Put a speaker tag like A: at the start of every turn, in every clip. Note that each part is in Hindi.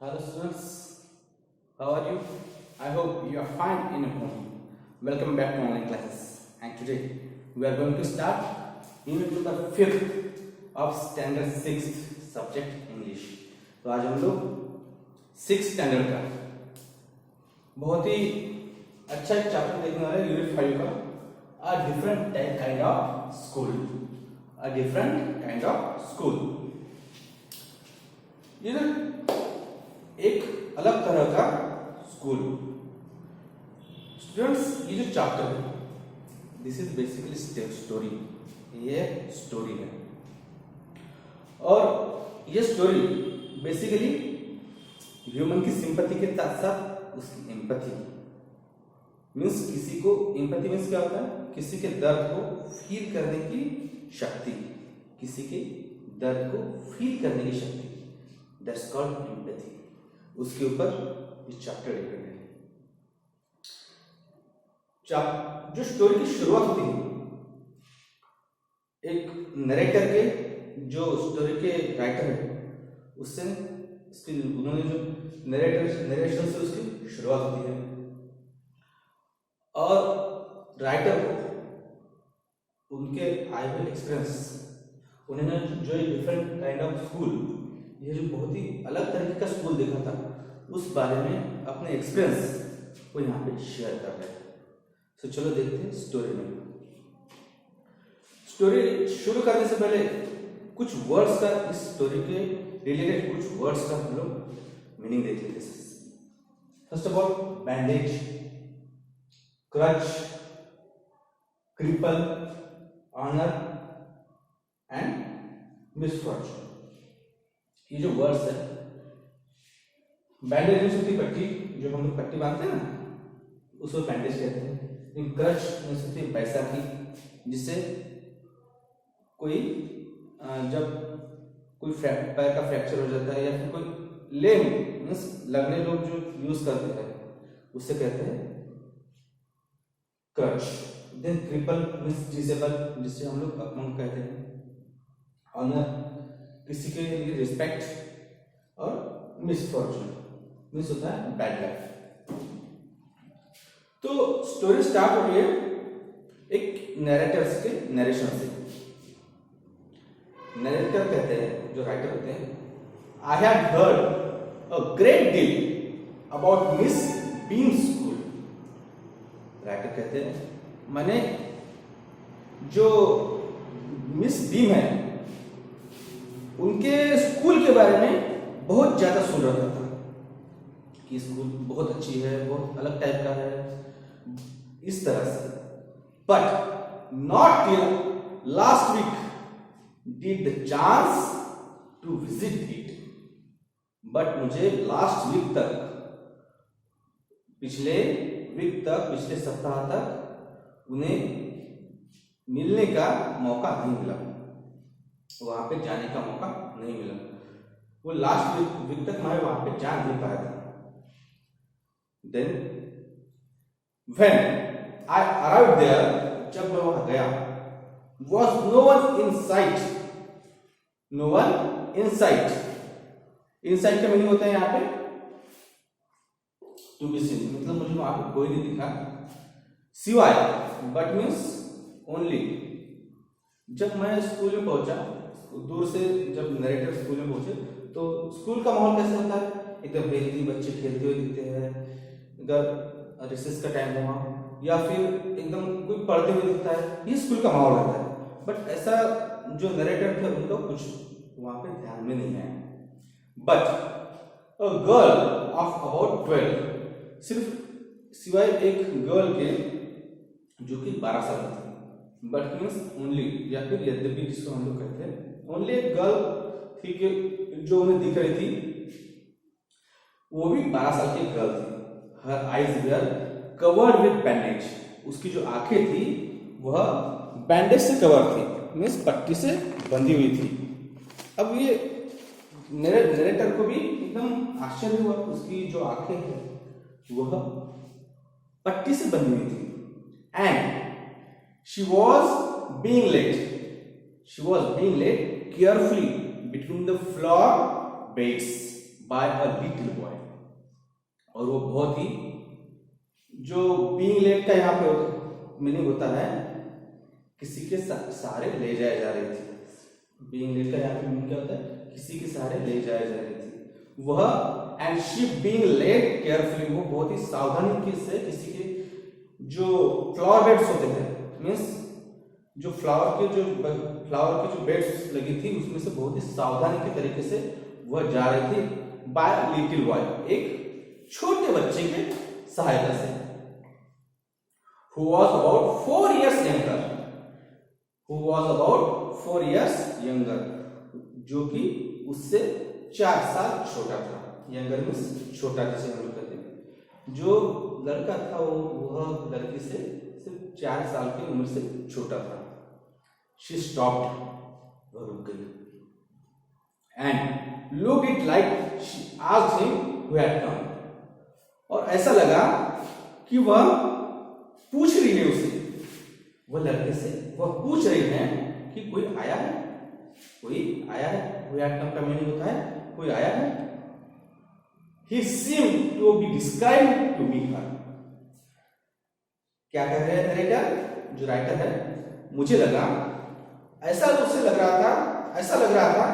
A: Hello students, how are you? I hope you are fine in home. Welcome back to online classes. And today we are going to start unit number 5th of standard 6th subject English. तो आज हम लोग 6th स्टैंडर्ड का बहुत ही अच्छा एक चैप्टर देखने वाले यूनिट 5 का a different kind of school. A different kind of school. ये एक अलग तरह का स्कूल. स्टूडेंट्स, ये जो चैप्टर है दिस इज बेसिकली स्टोरी. ये स्टोरी है और ये स्टोरी बेसिकली ह्यूमन की सिंपैथी के साथ साथ उसकी एम्पैथी मीन्स किसी को एम्पैथी मीन्स क्या होता है? किसी के दर्द को फील करने की शक्ति. किसी के दर्द को फील करने की शक्ति, दैट्स कॉल्ड एम्पैथी. उसके ऊपर ये चैप्टर डिपेंड है. जो स्टोरी की शुरुआत होती है एक नरेटर के, जो स्टोरी के राइटर है उससे उन्होंने जो नरेशन से उसकी शुरुआत होती है और राइटर को उनके आए हुए एक्सपीरियंस, उन्होंने जो डिफरेंट काइंड ऑफ स्कूल, ये जो बहुत ही अलग तरीके का स्कूल देखा था, उस बारे में अपने एक्सपीरियंस को यहाँ पे शेयर कर रहे हैं. तो चलो देखते हैं स्टोरी में. स्टोरी शुरू करने से पहले कुछ वर्ड्स का, इस स्टोरी के रिलेटेड कुछ वर्ड्स का हम लोग मीनिंग देख लेते हैं. First of all, bandage, crutch, cripple, honour and misfortune. ये जो वर्ड्स है, बैंडेज मीन्स होती पट्टी, जो हम लोग पट्टी बांधते हैं ना, उसको बैंडेज कहते हैं. क्रच मीन्स होती है बैसाखी, जिससे कोई जब कोई पैर का फ्रैक्चर हो जाता है या फिर कोई लेम मीन्स लगने लोग जो यूज करते हैं उससे कहते हैं crutch. Then cripple means disable, जिससे हम लोग अपंग कहते हैं. ऑनर, किसी के लिए रिस्पेक्ट. और मिसफॉर्चून मीन्स होता है बैड लाइफ. तो स्टोरी स्टार्ट हो रही है एक नैरेटर्स के नरेशन से. नरेटर कहते हैं, जो राइटर होते हैं, I had heard a great deal about miss beam school. Writer कहते हैं, मैंने जो मिस बीम है उनके स्कूल के बारे में बहुत ज्यादा सुन रहा था कि स्कूल बहुत अच्छी है, बहुत अलग टाइप का है, इस तरह से. But not till last week did the chance to visit it. But मुझे लास्ट वीक तक, पिछले पिछले सप्ताह तक उन्हें मिलने का मौका नहीं मिला, वहां पे जाने का मौका नहीं मिला. वो लास्ट वीक तक मैं वहां पे जा नहीं पाया था. Then when I arrived there, जब मैं वहां गया, was no one in sight. No one in sight. In sight का मीनिंग होता है यहाँ पे to be seen, मतलब मुझे वहां पे कोई नहीं दिखा सिवाय, but means only. जब मैं स्कूल में पहुंचा, दूर से जब नरेटर स्कूल में पहुंचे तो स्कूल का माहौल कैसा होता है? एकदम हेल्दी, बच्चे खेलते हुए दिखते हैं, अगर रिसेस का टाइम हुआ या फिर एकदम कोई पढ़ते हुए दिखता है, ये स्कूल का माहौल रहता है. बट ऐसा जो नरेटर थे उनका कुछ वहां पे ध्यान में नहीं है. But a girl of about 12, सिर्फ सिवाय एक गर्ल के जो कि 12 साल की थी. बट मीन्स ओनली, या फिर यद्यपि जिसको हम लोग कहते हैं, ओनली एक गर्ल थी कि जो उन्हें दिख रही थी, वो भी 12 साल की गर्ल थी. Her eyes were covered with bandage. उसकी जो आंखें थी वह बैंडेज से कवर थी, मीन्स पट्टी से बंधी हुई थी. अब ये नरेटर को भी एकदम आश्चर्य हुआ, उसकी जो आंखें हैं वह पट्टी से बंधी हुई थी. And she was being led carefully between the floor beds by a little boy. और वो बहुत ही, जो बीइंग लेड का यहाँ पे मीनिंग होता है किसी के सहारे ले जाए जा रही थी। बीइंग लेड का यहाँ पे मीनिंग क्या होता है, किसी के सहारे ले जाए जा रही थी वह। And she being led carefully, वो बहुत ही सावधानी से किसी के जो फ्लावर बेड्स होते थे, मीन्स जो फ्लावर के जो बेड्स लगी थी उसमें से बहुत ही सावधानी के तरीके से वह जा रही थी बाय लिटिल बॉय, एक छोटे बच्चे के सहायता से। Who was about 4 years younger, who was about 4 years younger, जो कि उससे 4 साल छोटा था। यंगर मीन्स छोटा, जिसे हम लोग कहते हैं। जो लड़का था वह लड़की से सिर्फ 4 साल की उम्र से छोटा था। She stopped, वह रुक गई। And looked it like she asked him who had come, और ऐसा लगा कि वह पूछ रही है उसे, वह लड़के से वह पूछ रही है कि कोई आया है, कोई आया है। Who had come का मीनिंग होता है कोई आया है। He seemed to be described to me her, क्या कह रहे हैं नरेटर, जो राइटर है, मुझे लगा, ऐसा उसे लग रहा था, ऐसा लग रहा था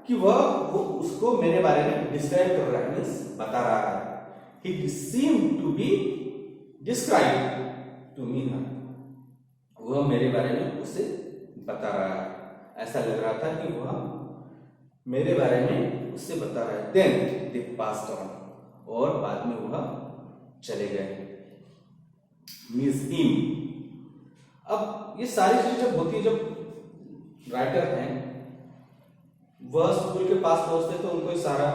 A: कि वो उसको मेरे बारे में डिस्क्राइब कर रहा है, मीन्स बता रहा है। He seemed to be described to me her, वह मेरे बारे में उसे बता रहा है, ऐसा लग रहा था कि वह मेरे बारे में उससे बता रहा है। Then they passed on, और बाद में वह चले गए। मिस हिम, अब ये सारी चीजें जब होती है, जब राइटर हैं वह स्कूल के पास पहुंचते तो उनको सारा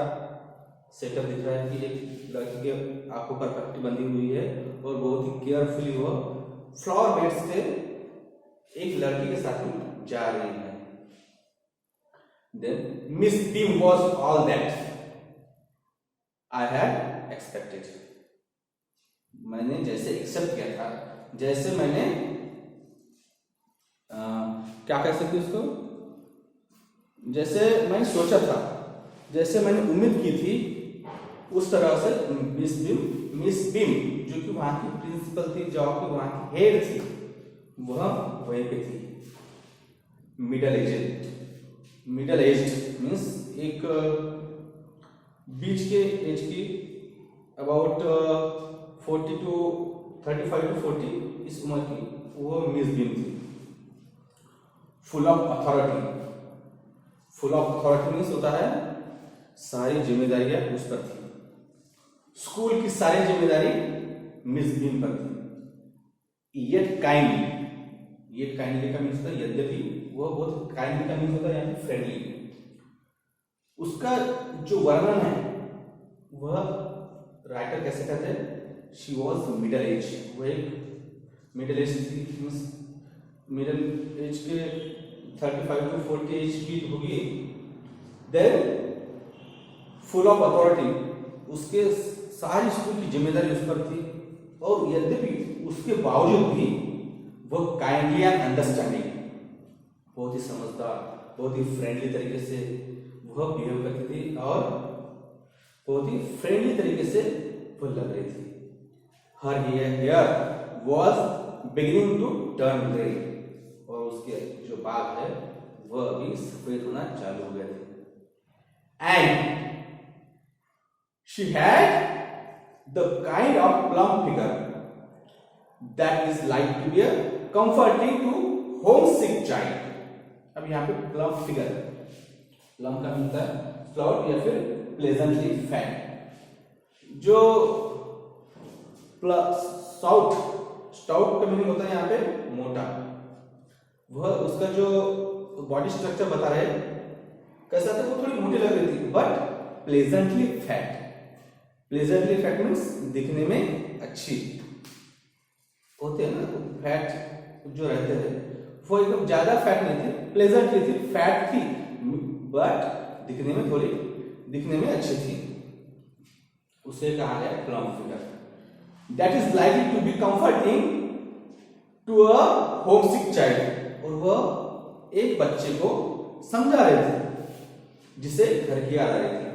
A: सेटअप दिख रहा है कि एक लड़की के आंखों पर पट्टी बंधी हुई है और बहुत ही केयरफुली वह फ्लावर बेड्स से एक लड़की के साथ ही जा रही है। Then Miss Beam was all that I had expected, मैंने जैसे एक्सेप्ट किया था, जैसे मैंने क्या कह सकते उसको, जैसे मैंने सोचा था, जैसे मैंने उम्मीद की थी, उस तरह से मिस बीम जो कि वहां की प्रिंसिपल थी, जो कि वहां की हेड थी, वह वहीं पे थी। मिडल एज मीन्स एक बीच के एज की, अबाउट 40 to 35 to 40 इस उम्र की वो मिस बीम थी। फुल ऑफ अथॉरिटी मीन्स होता है सारी जिम्मेदारियां उस पर थी। स्कूल की सारी जिम्मेदारी मिस बीम पर थी। येट काइंडली का मीन्स होता है यद्यपि, वह बहुत काइंडली का मीन्स होता है यानी फ्रेंडली। उसका जो वर्णन है वह राइटर कैसे कहते हैं, शी वॉज मिडल एज, वो एक मिडल एज थी, मिडल एज के 35 to 40 एज की होगी। देन फुल ऑफ अथॉरिटी, उसके सारी स्कूल की जिम्मेदारी उस पर थी, और यद्यपि उसके बावजूद भी वह काइंडली एंड अंडरस्टैंडिंग, बहुत ही समझदार, बहुत ही फ्रेंडली तरीके से वह बिहेव करती थी, और बहुत ही फ्रेंडली तरीके से वह लग रही थी। Her hair was beginning to turn grey, और उसके जो बाल है वह भी सफेद होना चालू हो गए थे। And she had the kind of plump figure that is like to be comforting to homesick child. अब यहाँ पे प्लम फिगर, प्लम का मिलता है फ्लावर या फिर प्लेजेंटली फैट। जो स्टाउट का मीनिंग होता है यहाँ पे मोटा, वह उसका जो बॉडी स्ट्रक्चर बता रहे कैसा था, वो थोड़ी मोटी लग रही थी, बट प्लेजेंटली फैट मीन्स दिखने में अच्छी होते हैं ना, फैट जो रहते हैं वो एकदम ज्यादा फैट नहीं थी, प्लेजेंटली थी, फैट थी बट दिखने में अच्छी थी। उसे कहा गया plump figure. That is likely to be comforting to a homesick child, और वह एक बच्चे को समझा रहे थे जिसे घर की याद आ रही थी।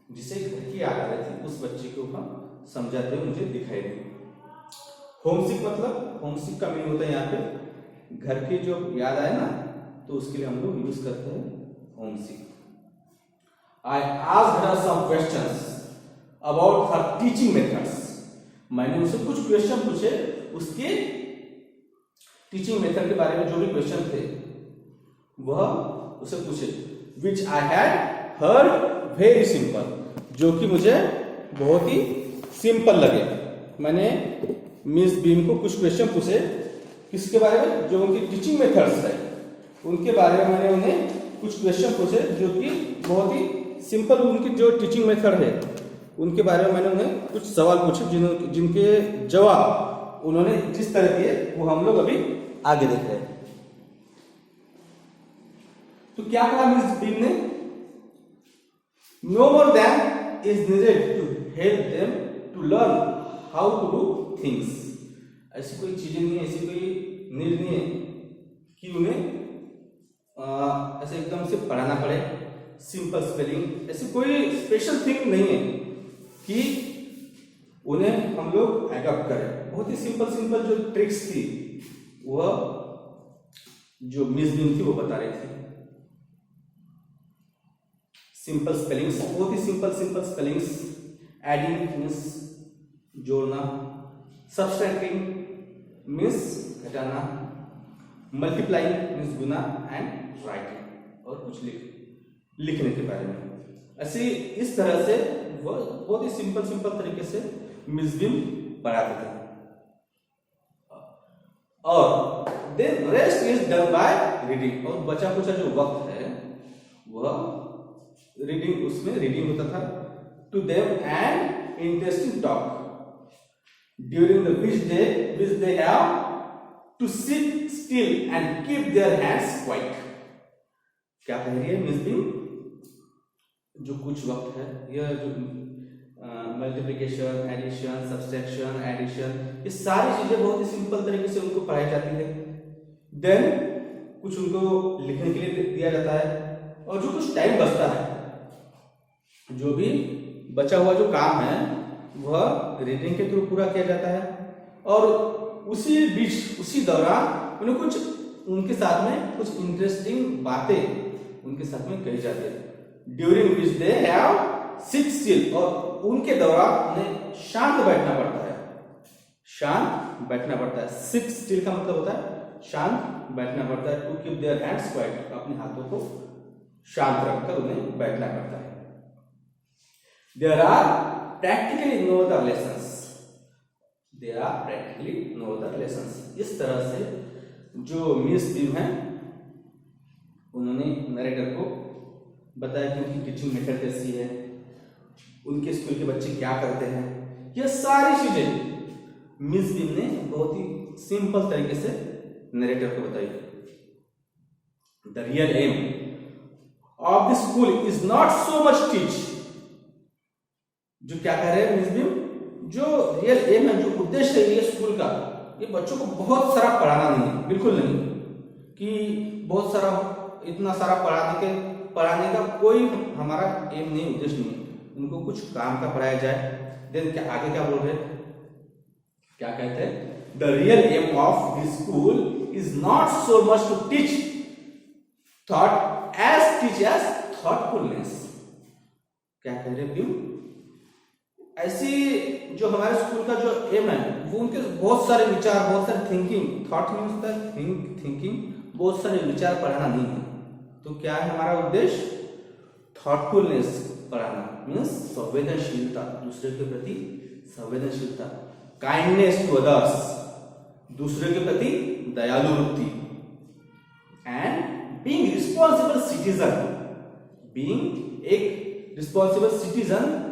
A: जिसे घर की याद आ रही थी उस बच्चे को हम समझाते हुए मुझे दिखाई दी। होमसिक मतलब, होमसिक का मीनिंग होता है यहाँ पे घर की जो याद आए ना, तो उसके लिए हम लोग यूज करते हैं homesick. I asked her some questions about her teaching methods. मैंने उनसे कुछ क्वेश्चन पूछे उसके टीचिंग मेथड के बारे में, जो भी क्वेश्चन थे वह उसे पूछे। Which I had heard very simple, जो कि मुझे बहुत ही सिंपल लगे। मैंने मिस बीम को कुछ क्वेश्चन पूछे किसके बारे में, जो उनकी टीचिंग मेथड्स है उनके बारे में। मैंने उन्हें कुछ क्वेश्चन पूछे जो कि बहुत ही सिंपल, उनकी जो टीचिंग मेथड है उनके बारे में मैंने उन्हें कुछ सवाल पूछे जिनके जवाब उन्होंने जिस तरह दिए वो हम लोग अभी आगे देख रहे हैं। तो क्या कहा मिस बीम ने, no more than is needed to help them to learn how to do things. ऐसी कोई चीजें नहीं है, ऐसी कोई नीड नहीं है कि उन्हें ऐसे एकदम से पढ़ाना पड़े, सिंपल स्पेलिंग, ऐसी कोई स्पेशल थिंग नहीं है कि उन्हें हम लोग एडॉप्ट करें। बहुत ही सिंपल सिंपल जो ट्रिक्स थी वह जो मिस बीम थी वो बता रही थी। सिंपल स्पेलिंग्स, बहुत ही simple simple spellings. Adding means जोड़ना, सब्सट्रैक्टिंग मीन्स घटाना, मल्टीप्लाइंग मीन्स गुना, एंड राइटिंग और कुछ लिखने के बारे में। ऐसे इस तरह से वो बहुत ही सिंपल सिंपल तरीके से मिस बीम पढ़ाते थे। और then rest is done by reading, और बचा कुचा जो वक्त है वह रीडिंग, उसमें रीडिंग होता था to them and interesting talk during the which they have to sit still and keep their hands quiet. क्या कह रही है मिस बीम, जो कुछ वक्त है यह जो मल्टीप्लिकेशन, एडिशन, सब्सट्रैक्शन, एडिशन, ये सारी चीजें बहुत ही सिंपल तरीके से उनको पढ़ाई जाती है। देन कुछ उनको लिखने के लिए दिया जाता है, और जो कुछ टाइम बचता है, जो भी बचा हुआ जो काम है वह रीडिंग के थ्रू पूरा किया जाता है। और उसी बीच उसी दौरान उन्हें कुछ उनके साथ में कुछ इंटरेस्टिंग बातें उनके साथ में कही जाती है। During which they have seat still, और उनके दौरान उन्हें शांत बैठना पड़ता है, शांत बैठना पड़ता है। सिट स्टिल का मतलब होता है शांत बैठना पड़ता है। To keep their hands quiet, अपने हाथों को शांत रखकर उन्हें बैठना पड़ता है। There are practically no other lessons, there are practically no other lessons. इस तरह से जो मिस बीम है उन्होंने नरेटर को बताया कि उनकी टीचिंग मेथड कैसी है, उनके स्कूल के बच्चे क्या करते हैं, ये सारी चीजें मिस बीम ने बहुत ही सिंपल तरीके से नरेटर को बताई। The real aim of the school is not so much teach, जो क्या कह रहे हैं मिस बीम, जो रियल एम है, जो उद्देश्य है ये स्कूल का, ये बच्चों को बहुत सारा पढ़ाना नहीं है, बिल्कुल नहीं, कि बहुत सारा इतना सारा पढ़ाने का कोई हमारा एम नहीं, उद्देश्य नहीं। उनको कुछ काम का पढ़ाया जाए। देन क्या आगे क्या बोल रहे हैं, क्या कहते हैं, the real aim of the school is not so much to teach thought as teach as thoughtfulness. क्या कह रहे हैं, ऐसी जो हमारे स्कूल का जो एम है वो उनके बहुत सारे विचार, बहुत सारे थिंकिंग, थॉट मीन्स होता है थिंकिंग, बहुत सारे विचार पढ़ाना नहीं है। तो क्या है हमारा उद्देश्य, थॉटफुलनेस पढ़ाना, मीन्स संवेदनशीलता, दूसरे के प्रति संवेदनशीलता, काइंडनेस टू अदर्स, दूसरे के प्रति दयालु वृत्ति, and being responsible citizen. Being एक रिस्पॉन्सिबल सिटीजन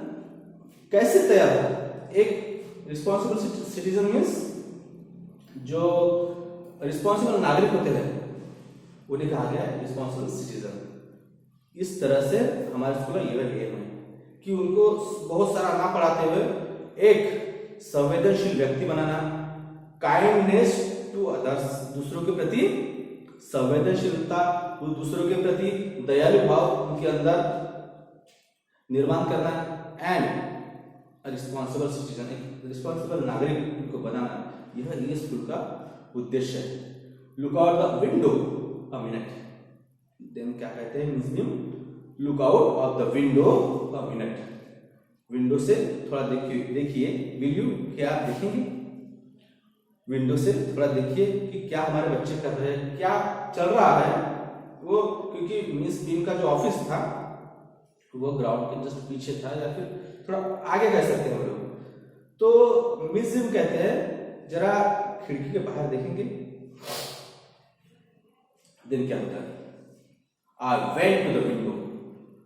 A: कैसे तैयार हो, एक रिस्पॉन्सिबल सिटीजन मीन्स जो रिस्पॉन्सिबल नागरिक होते हैं उन्हें कहा गया है रिस्पॉन्सिबल सिटीजन। इस तरह से हमारे स्कूल का ये एम है कि उनको बहुत सारा ना पढ़ाते हुए एक संवेदनशील व्यक्ति बनाना, काइंडनेस टू अदर्स, दूसरों के प्रति संवेदनशीलता, दूसरों के प्रति दयालु भाव उनके अंदर निर्माण करना एंड रिस्पॉन्सिबल सिटीजन, एक रिस्पॉन्सिबल नागरिक को बनाना, यह ये स्कूल का उद्देश्य है। Look out the window a minute, then क्या कहते हैं मुस्लिम, look out of the window a minute, window से थोड़ा देखिए, विल यू, क्या आप देखेंगे, विंडो से थोड़ा देखिए कि क्या हमारे बच्चे कर रहे हैं, क्या चल रहा है वो, क्योंकि मिस बीम का जो ऑफिस था वो ग्राउंड के जस्ट पीछे था, या फिर थोड़ा आगे कह सकते हैं हम लोग। तो मिस बीम कहते हैं जरा खिड़की के बाहर देखेंगे, देन क्या होता है, I went to the window,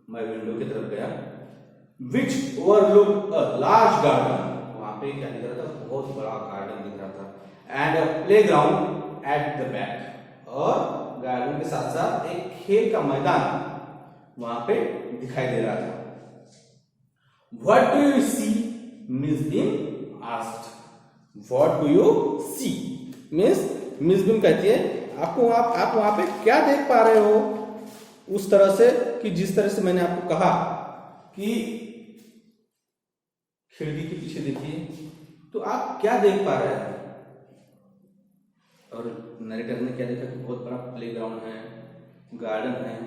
A: मैं विंडो की तरफ गया, which overlook a large garden, वहां पे क्या दिख रहा था, बहुत बड़ा गार्डन दिख रहा था, and a playground at the back, और गार्डन के साथ साथ एक खेल का मैदान वहां पे दिखाई दे रहा था। What do you see, Miss Beam asked, what do you see, Miss Beam कहती है आप वहां पे क्या देख पा रहे हो, उस तरह से कि जिस तरह से मैंने आपको कहा कि खिड़की के पीछे देखिए, तो आप क्या देख पा रहे हैं, और नरेटर ने क्या देखा कि बहुत बड़ा प्लेग्राउंड है, गार्डन है,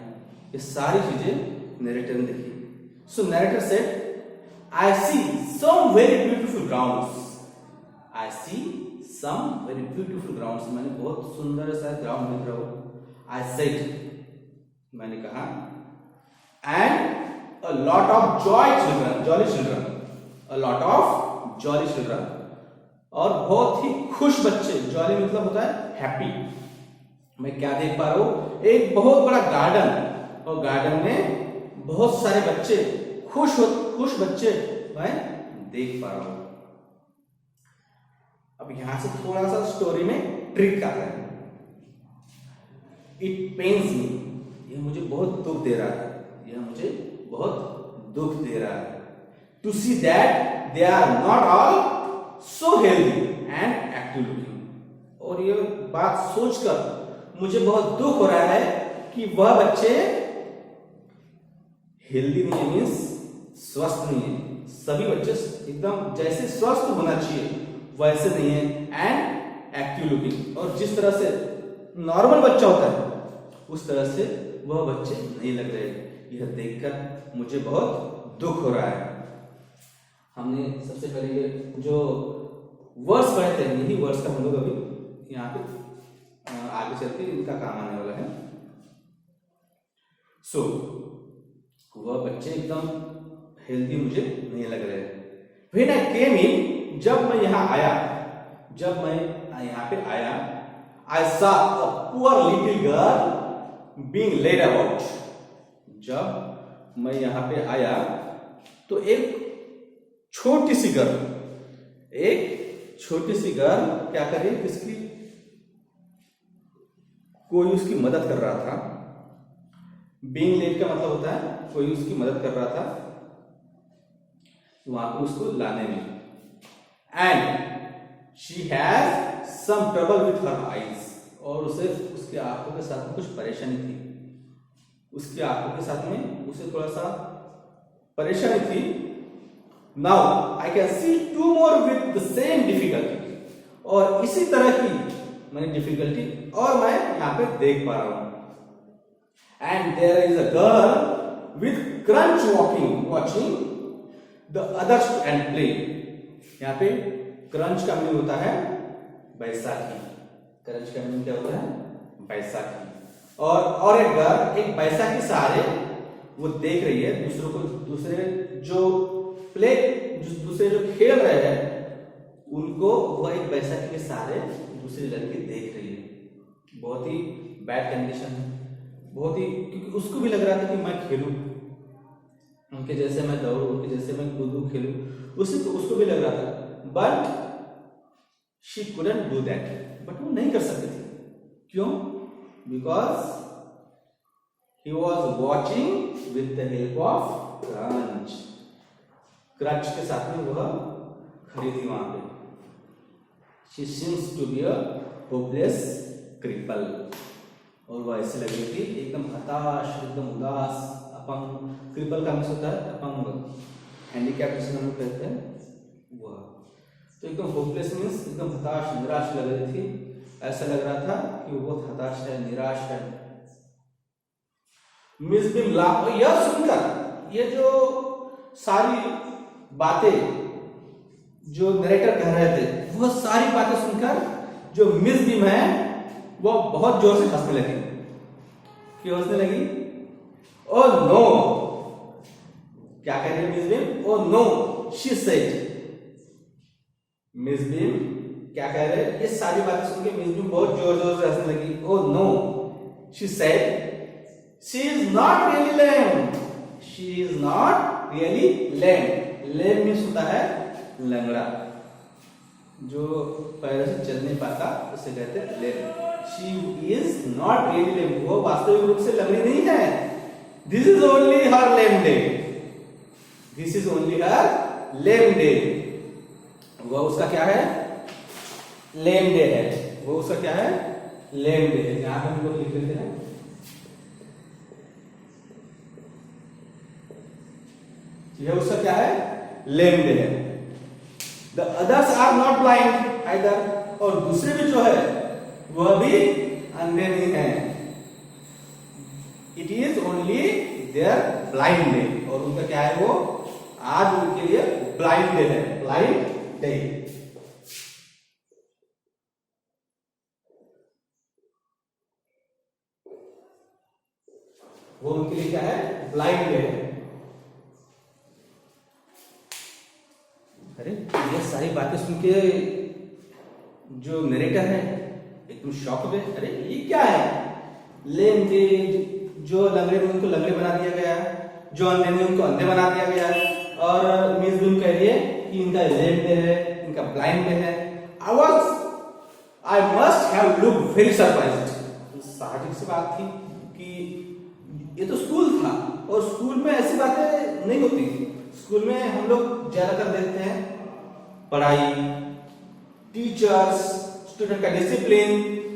A: ये सारी चीजें नरेटर ने देखी। सो नरेटर सेड, आई सी सम वेरी ब्यूटीफुल ग्राउंड्स, आई सी सम वेरी ब्यूटीफुल ग्राउंड्स, मैंने बहुत सुंदर सा ग्राउंड देख रहा हूं, आई सेड, मैंने कहा, and a lot of jolly children, a lot of jolly children, और बहुत ही खुश बच्चे, जॉली मतलब होता है हैप्पी, मैं क्या देख पा रहा हूं, एक बहुत बड़ा गार्डन, और गार्डन में बहुत सारे बच्चे, खुश बच्चे मैं देख पा रहा हूं। अब यहां से थोड़ा सा स्टोरी में ट्रिक आता है, इट पेन्स मी, यह मुझे बहुत दुख दे रहा है, यह मुझे बहुत दुख दे रहा है, to see that they are not all so healthy and active looking, और ये बात सोचकर मुझे बहुत दुख हो रहा है कि वह बच्चे हेल्दी नहीं है, मीन्स स्वस्थ नहीं है, सभी बच्चे एकदम जैसे स्वस्थ होना चाहिए वैसे नहीं है, एंड एक्टिव लुकिंग, और जिस तरह से नॉर्मल बच्चा होता है उस तरह से वह बच्चे नहीं लग रहे, यह देखकर मुझे बहुत दुख हो रहा है। हमने सबसे पहले ये जो वर्ड्स पढ़े थे, यही वर्ड्स का हम लोग अभी यहाँ पे आगे चल के इनका काम आने वाला है। सो वह बच्चे एकदम हेल्दी मुझे नहीं लग रहे। When I came in, जब मैं यहाँ आया, जब मैं यहाँ पे आया, I saw a poor little girl being led about. जब मैं यहाँ पे आया तो एक छोटी सी गर्ल क्या कर रही, किसकी, कोई उसकी मदद कर रहा था। बीइंग लेड का मतलब होता है कोई उसकी मदद कर रहा था वहां पे उसको लाने में। And she has some trouble with her eyes, और उसे उसके आंखों के साथ में कुछ परेशानी थी, उसकी आंखों के साथ में उसे थोड़ा सा परेशानी थी। Now I can see two more with the same difficulty, और इसी तरह की मैंने डिफिकल्टी और मैं यहाँ पे देख पा रहा हूं। And there is a girl with crutch watching the others and play. यहाँ पे क्रंच का मीनिंग होता है बैसाखी, क्रंच का मीनिंग क्या होता है, बैसाखी। और एक गर्ल एक बैसाखी के सहारे वो देख रही है दूसरे जो खेल रहे हैं उनको, वह एक बैसाखी के सहारे दूसरी लड़की देख रही है। बहुत ही बैड कंडीशन है, बहुत ही, क्योंकि उसको भी लग रहा था कि मैं खेलूं उनके जैसे, मैं दौड़ूं उनके जैसे, मैं कूदूं खेलूं, उसको भी लग रहा था। But she couldn't do that, but वो नहीं कर सकती थी। क्यों? Because he was watching with the help of crutch, crutch के साथ में वह खड़ी थी वहां पे। She seems to be a hopeless cripple, और वह ऐसे लग रही थी एकदम हताश, एकदम उदास, अपंग, क्रिपल का मीन्स होता है अपंग, हैंडीकैप जिसे हम लोग कहते हैं वह। तो एकदम होपलेस मीन्स एकदम हताश निराश लग रही थी, ऐसा लग रहा था कि वो बहुत हताश है, निराश है। मिस बिम लाफ, यह सुनकर, ये जो सारी बातें जो नरेटर कह रहे थे वह सारी बातें सुनकर जो मिस बिम है वो बहुत जोर से हंसने लगी। क्यों हंसने लगी? ओ नो, क्या कह रही है miss Beam? Oh no she said. Miss Beam क्या कह रहे हैं? ये सारी बातें सुन के मिस बिम बहुत जोर जोर से हंसने लगी। Oh no she said she is not really lame, she is not really lame. Lame means होता है लंगड़ा, जो पैरों से चल नहीं पाता उसे कहते हैं लेम। शी इज नॉट रियली लेम, वो वास्तविक रूप से लंगड़ी नहीं है। This is only her lame day, this is only her lame day. वो उसका क्या है? लेम डे है। वो उसका क्या है? लेम डे है। यहां पे हम लोग लिख लेते हैं, यह उसका क्या है? लेम डे है। The others are not blind either, और दूसरे भी जो है वह भी अंधे नहीं है। It is only their blind day, और उनका क्या है? वो आज उनके लिए ब्लाइंड डे है, ब्लाइंड डे। वो उनके लिए क्या है? ब्लाइंड डे है। अरे ये सारी बातें सुन के जो नरेटर है एकदम शॉक हुए। अरे ये क्या है? लेम डे, जो लंगड़े थे उनको लंगड़े बना दिया गया, जो अंधे थे उनको अंधे बना दिया गया, और मिस बिम कह रही है कि इनका लेम डे है, इनका ब्लाइंड डे है। I must have looked very surprised. साहजिक सी बात थी कि ये तो स्कूल था, और स्कूल में ऐसी बातें नहीं होती। स्कूल में हम लोग ज्यादातर देखते हैं पढ़ाई, टीचर्स, स्टूडेंट का डिसिप्लिन,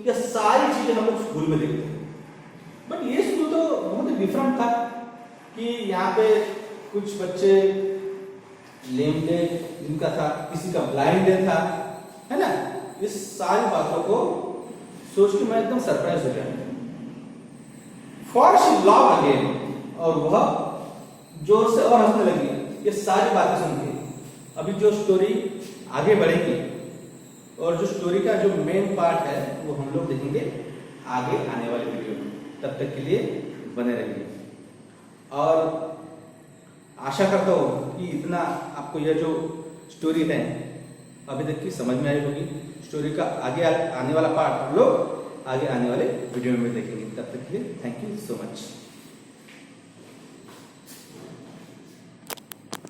A: ये सारी चीजें हम लोग स्कूल में देखते हैं। बट ये स्कूल तो बहुत डिफरेंट था कि यहाँ पे कुछ बच्चे लेम डे जिनका था, किसी का ब्लाइंड डे था, है ना। इस सारी बातों को सोच के मैं एकदम सरप्राइज हो गया। फॉर शी लॉव अगेन, और वह जोर से और हंसने लगी ये सारी बातें सुन के। अभी जो स्टोरी आगे बढ़ेगी, और जो स्टोरी का जो मेन पार्ट है वो हम लोग देखेंगे आगे आने वाले वीडियो में। तब तक के लिए बने रहिए, और आशा करता हूँ कि इतना आपको यह जो स्टोरी है अभी तक की समझ में आई होगी। स्टोरी का आगे आने वाला पार्ट हम लोग आगे आने वाले वीडियो में देखेंगे। तब तक के लिए थैंक यू सो मच।